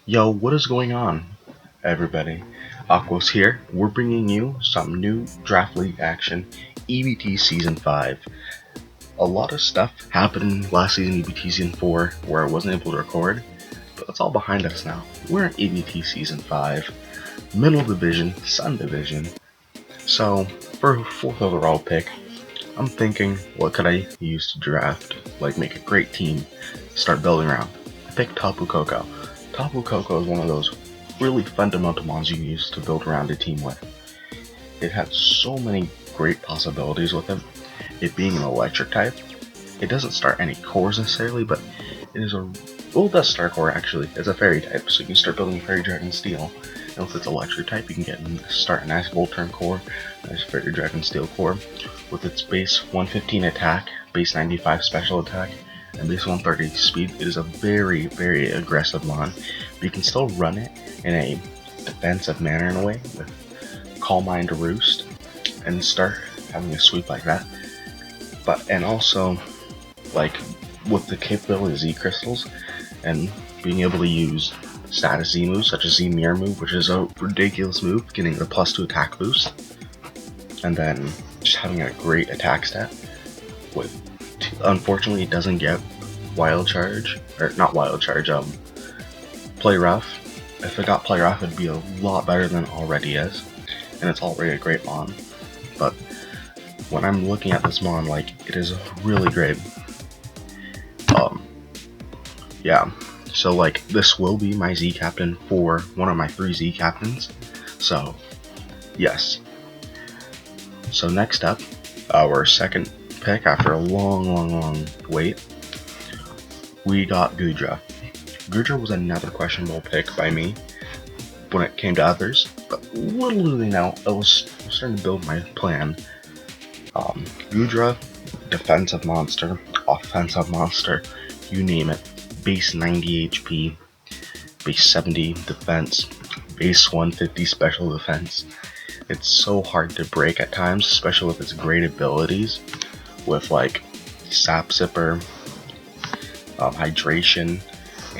Yo, what is going on, everybody? Aquos here. We're bringing you some new Draft League action, EBT Season 5. A lot of stuff happened last season, EBT Season 4, where I wasn't able to record, but that's all behind us now. We're in EBT Season 5, Middle Division, Sun Division. So, for 4th overall pick, I'm thinking, what could I use to draft? Like, make a great team, start building around. I picked Coco. Coco is one of those really fundamental mons you can use to build around a team with. It had so many great possibilities with it. It being an electric type, it doesn't start any cores necessarily, but it is it does start core actually. It's a fairy type, so you can start building a fairy dragon steel. And if it's electric type, you can start a nice Volcarona core, a nice fairy dragon steel core, with its base 115 attack, base 95 special attack, and base 130 speed. It is a very, very aggressive mon, but you can still run it in a defensive manner in a way, with Call Mine to Roost, and start having a sweep like that. And also, like, with the capability of Z crystals, and being able to use status Z moves, such as Z Mirror move, which is a ridiculous move, getting the +2 attack boost, and then just having a great attack stat with, unfortunately, it doesn't get wild charge, or not wild charge, play rough. If it got play rough, it'd be a lot better than it already is, and it's already a great mon. But when I'm looking at this mon, like, it is really great. Yeah, so like, this will be my Z captain for one of my 3 Z captains, so yes. So next up, our second pick after a long wait, we got Goodra. Goodra was another questionable pick by me when it came to others, but little do they know, I was starting to build my plan. Goodra, defensive monster, offensive monster, you name it. Base 90 HP, base 70 defense, base 150 special defense. It's so hard to break at times, especially with its great abilities, with like Sap Sipper, Hydration,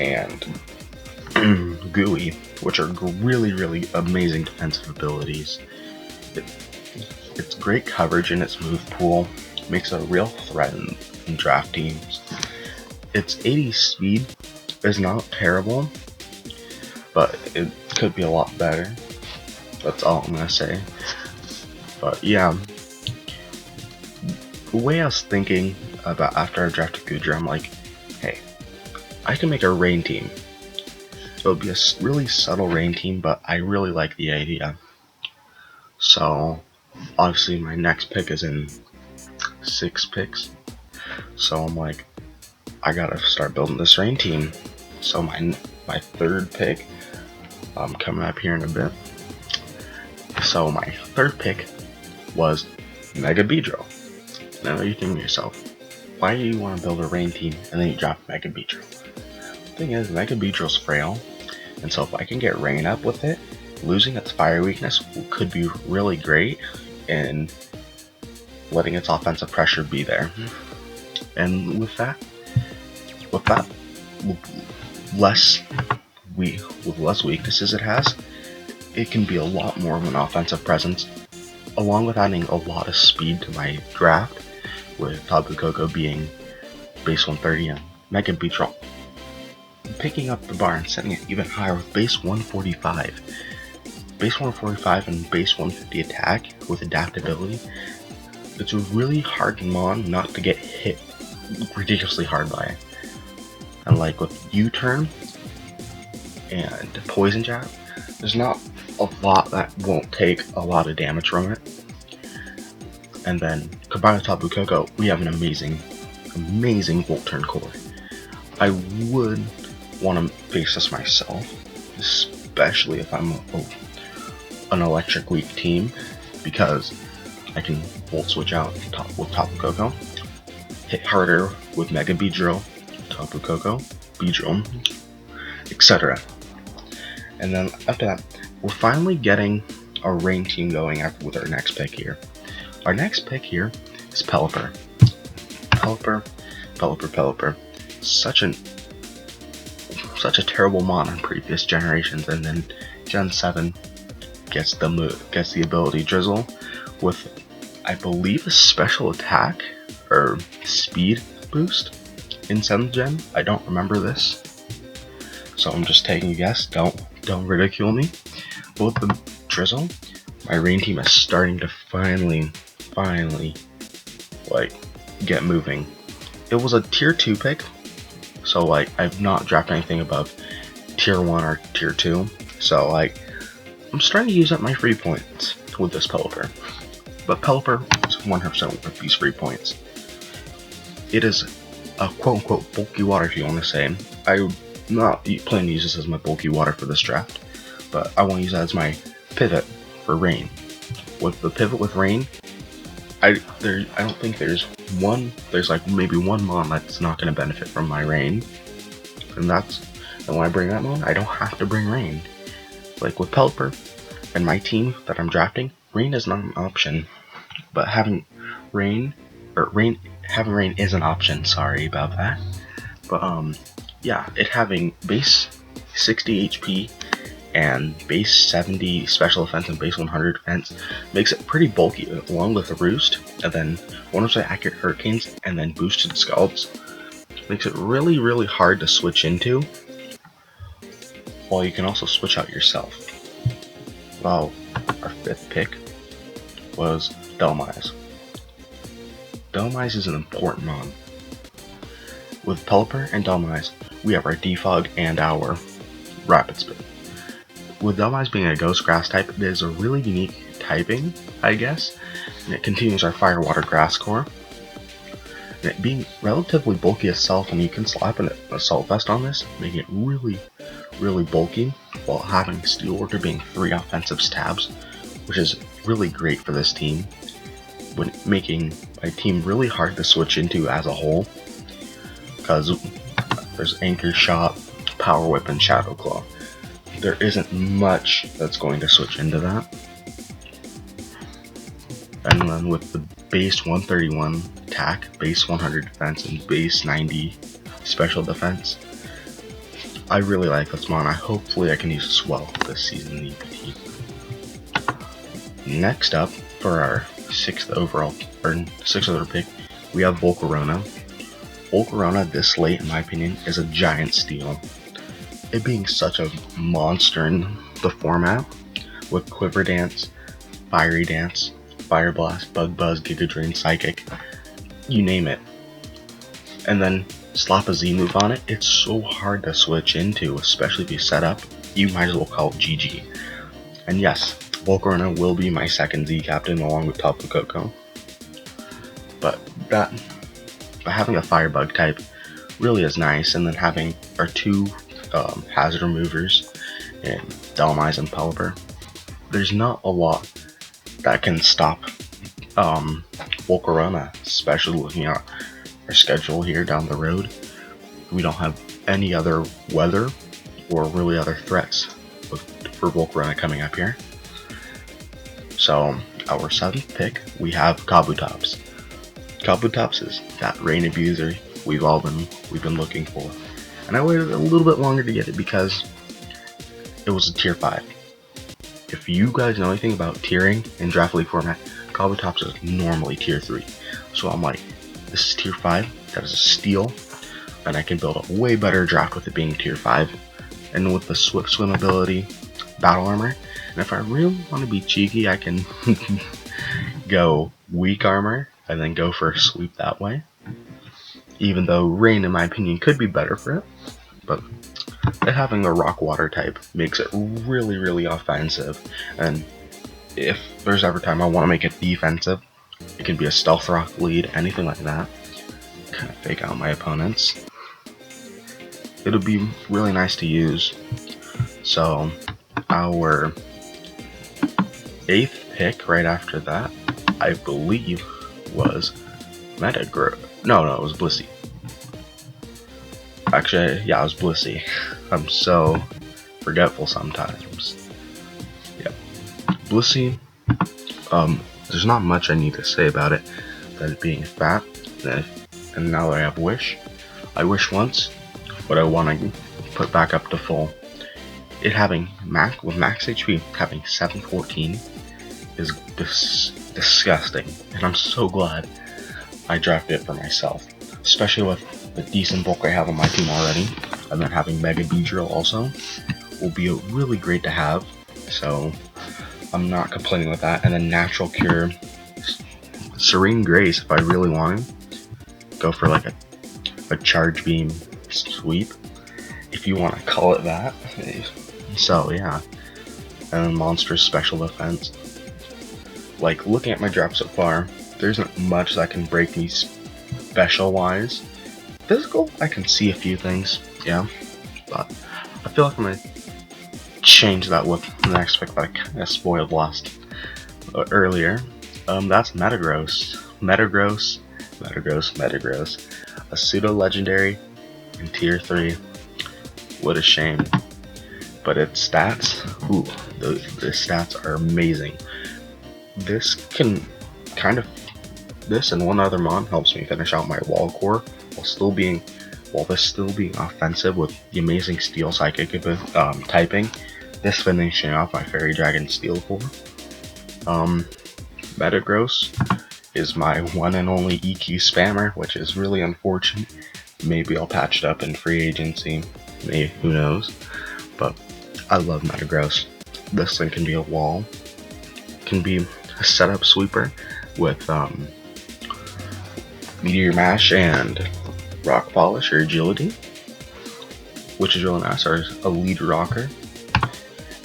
and Gooey, which are really amazing defensive abilities. It's great coverage in its move pool, makes it a real threat in draft teams. Its 80 speed is not terrible, but it could be a lot better. That's all I'm gonna say. But yeah, the way I was thinking about after I drafted Goodra, I'm like, hey, I can make a rain team. It'll be a really subtle rain team, but I really like the idea. So obviously my next pick is in 6 picks, so I'm like, I gotta start building this rain team. So my third pick, coming up here in a bit. So my third pick was Mega Beedrill. Now you're thinking to yourself, why do you want to build a rain team and then you drop Mega Beedrill? The thing is, Mega Beedrill's frail, and so if I can get rain up with it, losing its fire weakness could be really great in letting its offensive pressure be there. And with less weaknesses it has, it can be a lot more of an offensive presence, along with adding a lot of speed to my draft, with Coco being base 130 and Mega Beedrill picking up the bar and setting it even higher with base 145. Base 145 and base 150 attack with adaptability. It's a really hard mon not to get hit ridiculously hard by it. And like with U-turn and poison jab, there's not a lot that won't take a lot of damage from it. And then combined with Tapu Coco, we have an amazing Volcarona core. I would want to face this myself, especially if I'm an electric weak team, because I can Volt Switch out with Tapu Coco, hit harder with Mega Beedrill, Tapu Coco, Beedrill, etc. And then after that, we're finally getting a rain team going with our next pick here. Our next pick here is Pelipper. Pelipper. Such such a terrible mon in previous generations, and then Gen 7 gets the ability Drizzle with, I believe, a special attack or speed boost in 7th gen. I don't remember this, so I'm just taking a guess. Don't ridicule me. But with the Drizzle, my rain team is starting to finally like get moving. It was a tier 2 pick, so like I've not drafted anything above tier 1 or tier 2, so like I'm starting to use up my free points with this Pelipper. But Pelipper is 100% worth these free points. It is a quote-unquote bulky water, if you want to say. I'm not planning to use this as my bulky water for this draft, but I want to use that as my pivot for rain. With the pivot with rain, I don't think there's like maybe one mon that's not going to benefit from my rain, and when I bring that mon, I don't have to bring rain. Like with Pelipper and my team that I'm drafting, rain is not an option, but having rain is an option. Sorry about that. But yeah, it having base 60 HP and base 70 special defense and base 100 defense makes it pretty bulky, along with the roost, and then 100% accurate hurricanes, and then boosted scalds. Makes it really hard to switch into, while you can also switch out yourself. Well, our 5th pick was Delmise. Delmise is an important mon. With Pelipper and Delmise, we have our Defog and our Rapid Spin. With Delmise being a Ghost Grass type, it is a really unique typing, I guess, and it continues our Fire Water Grass core. And it being relatively bulky itself, and you can slap an Assault Vest on this, making it really bulky, while having Steelworker being 3 offensive stabs, which is really great for this team, when making my team really hard to switch into as a whole, because there's Anchor Shot, Power Whip, and Shadow Claw. There isn't much that's going to switch into that. And then with the base 131 attack, base 100 defense, and base 90 special defense, I really like this mon. Hopefully I can use this well this season in EBT. Next up, for our 6th overall pick, we have Volcarona. Volcarona this late, in my opinion, is a giant steal. It being such a monster in the format, with Quiver Dance, Fiery Dance, Fire Blast, Bug Buzz, Giga Drain, Psychic, you name it. And then slap a Z move on it, it's so hard to switch into, especially if you set up, you might as well call it GG. And yes, Volcarona will be my 2nd Z captain along with Tapu Coco. But having a Firebug type really is nice, and then having our 2 hazard removers in Delmise and Pelipper, there's not a lot that can stop Volcarona, especially looking at our schedule here down the road. We don't have any other weather or really other threats for Volcarona coming up here. So our 7th pick, we have Kabutops. Kabutops is that rain abuser we've been looking for, and I waited a little bit longer to get it because it was a tier 5. If you guys know anything about tiering in Draft League format, Kabutops is normally tier 3. So I'm like, this is tier 5, that is a steal, and I can build a way better draft with it being tier 5. And with the Swift Swim ability, Battle Armor, and if I really want to be cheeky, I can go Weak Armor and then go for a sweep that way. Even though Rain, in my opinion, could be better for it, but having a Rock Water type makes it really offensive. And if there's ever time I want to make it defensive, it can be a Stealth Rock lead, anything like that. Kind of fake out my opponents. It'll be really nice to use. So our 8th pick right after that, I believe, was Metagross. No, it was Blissey. Actually, yeah, it was Blissey. I'm so forgetful sometimes. Yeah, Blissey. There's not much I need to say about it, than it being fat. And now that I have Wish, I wish once, but I want to put back up to full. It having with max HP having 714 is disgusting, and I'm so glad I drafted it for myself, especially with the decent bulk I have on my team already, and then having Mega Beedrill also will be really great to have, so I'm not complaining with that. And then Natural Cure, Serene Grace if I really want to go for like a Charge Beam sweep, if you want to call it that. So yeah, and then Monstrous Special Defense. Like, looking at my draft so far, there isn't much that can break me special wise. Physical, I can see a few things, yeah, but I feel like I'm gonna change that with the next pick that I kind of spoiled last earlier. That's Metagross. Metagross. A pseudo legendary in tier 3. What a shame. But its stats, ooh, the stats are amazing. This can this and one other mon helps me finish out my wall core while this still being offensive with the amazing Steel Psychic typing. This finishing off my Fairy Dragon Steel core. Metagross is my one and only EQ spammer, which is really unfortunate. Maybe I'll patch it up in free agency. Maybe, who knows? But I love Metagross. This thing can be a wall. Can be a setup sweeper with Meteor Mash and Rock Polish or Agility, which is really nice, or a lead rocker.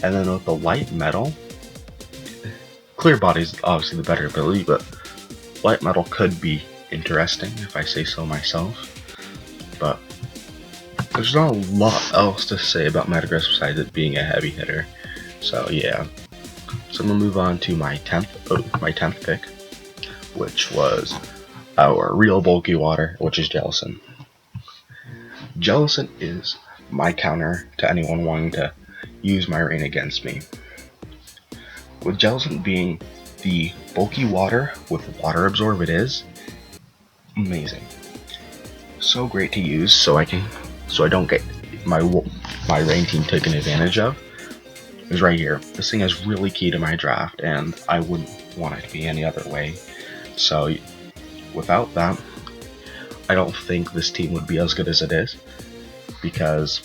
And then with the Light Metal, Clear Body is obviously the better ability, but Light Metal could be interesting if I say so myself. But there's not a lot else to say about Metagross besides it being a heavy hitter. So yeah. So I'm gonna move on to my 10th pick, which was our real bulky water, which is Jellison. Jellison is my counter to anyone wanting to use my rain against me. With Jellison being the bulky water with water absorb it is, amazing. So great to use so I don't get my rain team taken advantage of. Is right here. This thing is really key to my draft, and I wouldn't want it to be any other way. So without that, I don't think this team would be as good as it is, because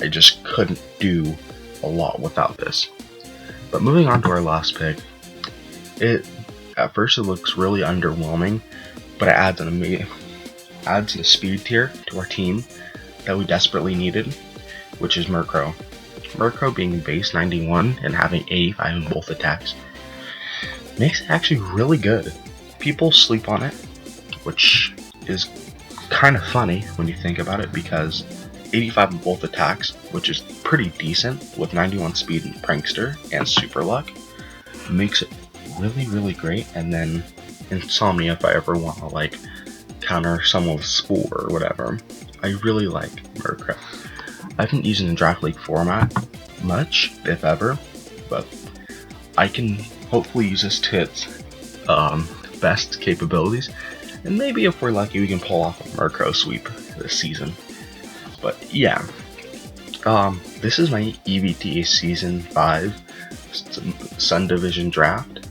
I just couldn't do a lot without this. But moving on to our last pick, at first it looks really underwhelming, but it adds a speed tier to our team that we desperately needed, which is Mirko. Mirko being base 91 and having 85 in both attacks makes it actually really good. People sleep on it, which is kind of funny when you think about it, because 85 in both attacks, which is pretty decent with 91 speed in Prankster and Super Luck, makes it really, really great. And then Insomnia if I ever want to like counter someone with Spore or whatever. I really like Mirko. I haven't used it in Draft League format much, if ever, but I can hopefully use this to its best capabilities, and maybe if we're lucky we can pull off a Mirko sweep this season. But yeah, this is my EBT Season 5 Sun Division draft.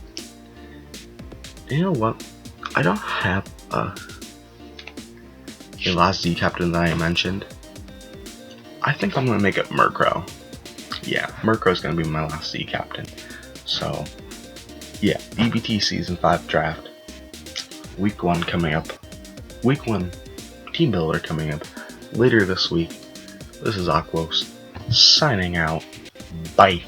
You know what? I don't have a last Z captain that I mentioned. I think I'm going to make it Mirko. Yeah, Mirko's going to be my last Z captain. So, yeah, EBT Season 5 draft. Week 1 coming up. Week 1 Team Builder coming up later this week. This is Aquos signing out. Bye.